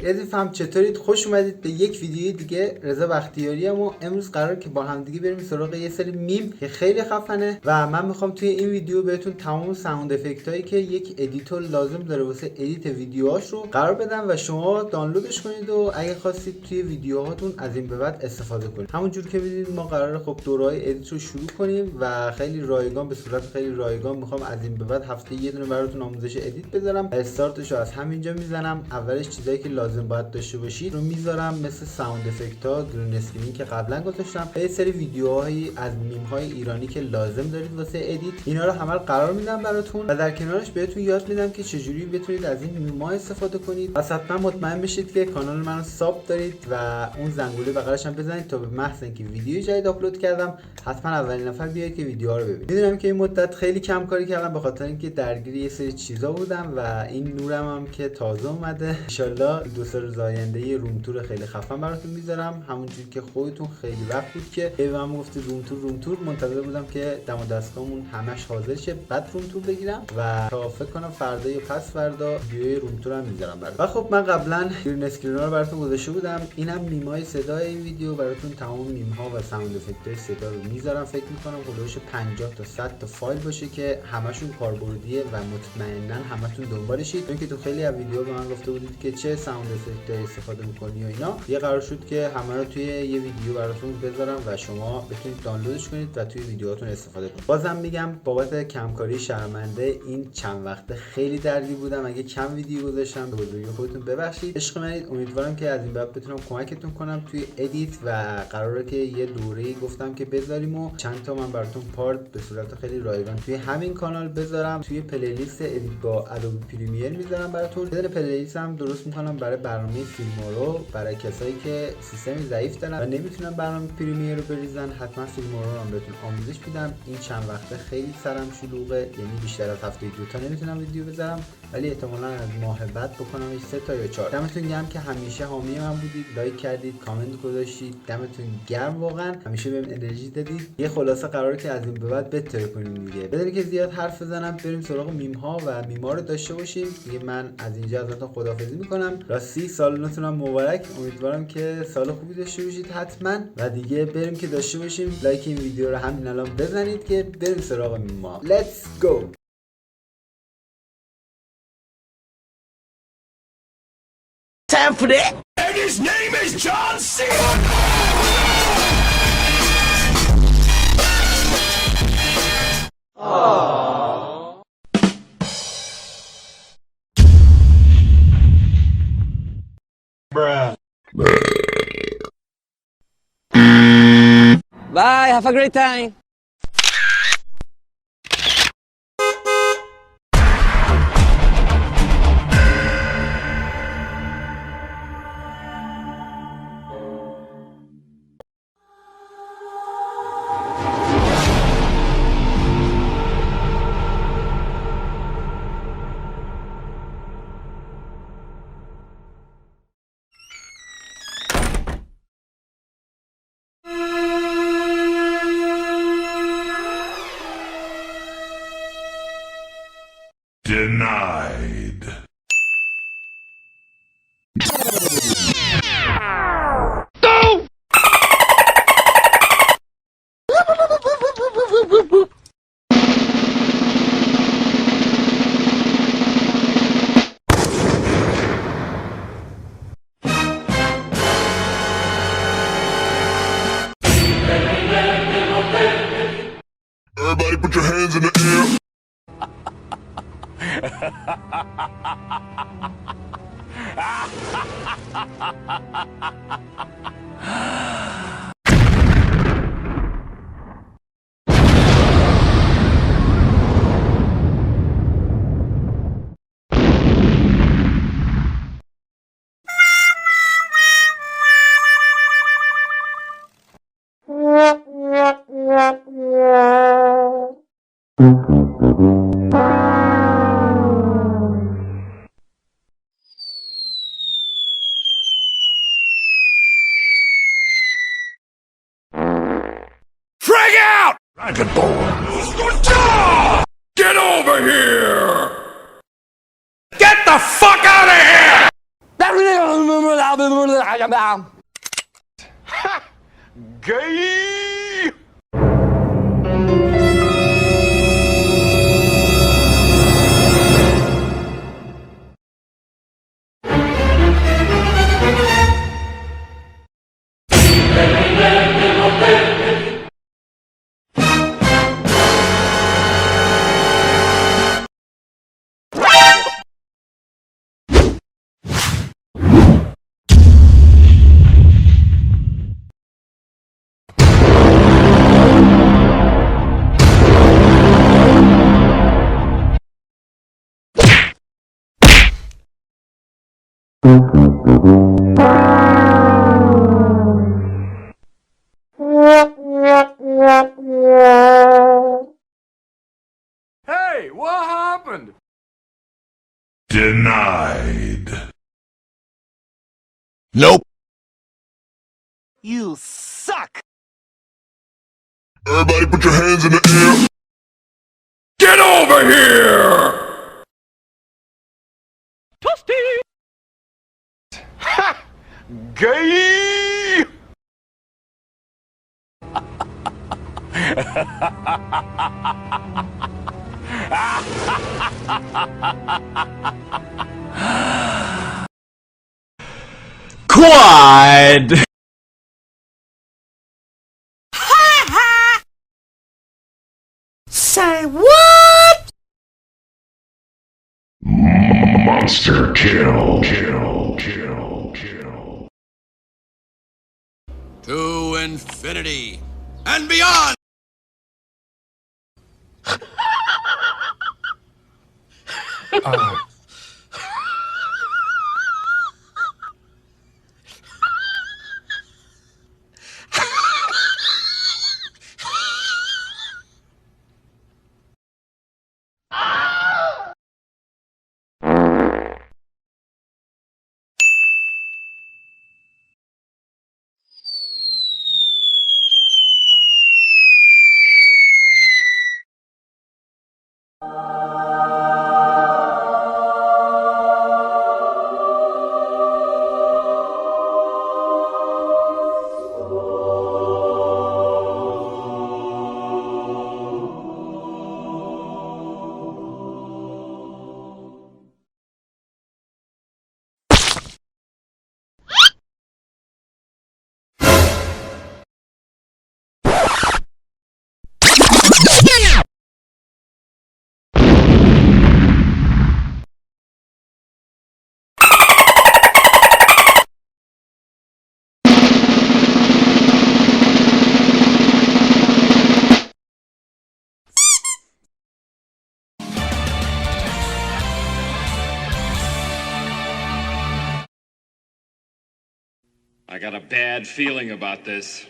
رفیقم چطورید؟ خوش اومدید به یک ویدیو دیگه. رضا بختیاری ام و امروز قراره که با هم دیگه بریم سراغ یه سری میم که خیلی خفنه و من میخوام توی این ویدیو بهتون تمام ساوند افکت هایی که یک ادیتور لازم داره واسه ادیت ویدیوهاش رو قرار بدم و شما دانلودش کنید و اگه خواستید توی ویدیوهاتون از این به بعد استفاده کنید. همونجور که می‌بینید ما قراره خب دوره‌های ادیت رو شروع کنیم و خیلی رایگان به صورت خیلی رایگان میخوام از این به بعد هفته یه دونه براتون آموزش ادیت بذارم. استارتش رو از همینجا میزنم. اولش چیزایی که لازم باید داشته باشید رو میذارم مثل ساوند افکت ها، گرین اسکرین که قبلا گذاشتم، یه سری ویدیوهایی از میم های ایرانی که لازم دارید واسه ادیت. اینا رو همه قرار میدم براتون و در کنارش بهتون یاد میدم که چجوری بتونید از این میم ها استفاده کنید. پس حتما مطمئن بشید که کانال منو ساب دارید و اون زنگوله بغلش هم بزنید تا به محض اینکه ویدیو جدید آپلود کردم حتما اولین نفر بیاید که ویدیوها رو ببینید. میدونم که این مدت خیلی کم کاری کردم به خاطر اینکه درگیر یه سری چیزا بودم و این نورم هم که تازه اومده. ان شاءالله دو سه روز آینده یه روم تور خیلی خفن براتون میذارم. همونجوری که خودتون خیلی وقت بود که به من گفتید روم تور منتظر بودم که دم و دستامون همش حاضر شه بعد روم تور بگیرم و تا فکر کنم فردا یا پس فردا ویدیوی روم تور هم میذارم براتون. و خب من قبلا گرین اسکرین رو براتون گذاشته بودم. اینم میمای صدای این ویدیو براتون تمام میم ها و ساوند افکت های صدا رو میذارم. فکر میکنم حدود 50 تا 100 تا فایل باشه که همشون کاربردیه و مطمئنا همتون دنبالشید، چون که تو خیلی از ویدیوها به من گفته بودید که چه ساوند افکت استفاده میکنی و اینا. یه قرار شد که همه رو توی یه ویدیو براتون بذارم و شما بتونید دانلودش کنید و توی ویدیوهاتون استفاده کنید. بازم میگم بابت کمکاری شرمنده این چند وقته خیلی درگیر بودم. اگه کم ویدیو گذاشتم به بزرگی خودتون ببخشید. عشق منید. امیدوارم که از این بعد بتونم کمکتون کنم توی ادیت و قراره که یه دوره‌ای گفتم که بذاریم و چند تا من براتون پارت به صورت خیلی رایگان توی همین کانال بذارم. توی پلیلیست ادیت با ادوبی پریمیر میذارم براتون. یه پلیلیست هم درست میکنم برای برنامه فیلمورو، برای کسایی که سیستمی ضعیف دارن و نمیتونن برنامه پریمیر رو بریزن. حتما فیلمورو رو هم بهتون آموزش میدم. این چند وقته خیلی سرم شلوغه، یعنی بیشتر از هفته دو تا نمیتونم ویدیو بذارم، ولی احتمالاً از ماه بعد بکنم 3 تا یا 4. دمتون گرم که همیشه حامی من بودید، لایک کردید، کامنت گذاشتید. دمتون گرم واقعا. همیشه بهم انرژی دادید. یه خلاصه قراره که از این به بعد بهتر کنیم دیگه. بدون که زیاد حرف بزنم بریم سراغ میم ها و میما رو داشته باشیم. دیگه من از اینجا ازتون خداحافظی میکنم. راستی سالتون مبارک. امیدوارم که سال خوبی داشته باشید حتما و دیگه بریم که داشته باشیم. لایک این ویدیو رو همین الان بزنید که بریم سراغ میما. Let's go. Time for that. And his name is John C. Bruh. Bye, have a great time. Denied. Go! Everybody put your hands in the air. Gay! Hey, what happened? Denied. Nope. You suck! Everybody put your hands in the air. Get over here! Toasty! Ha! Gay! Quad! Say what? Monster kill. To infinity and beyond! I got a bad feeling about this.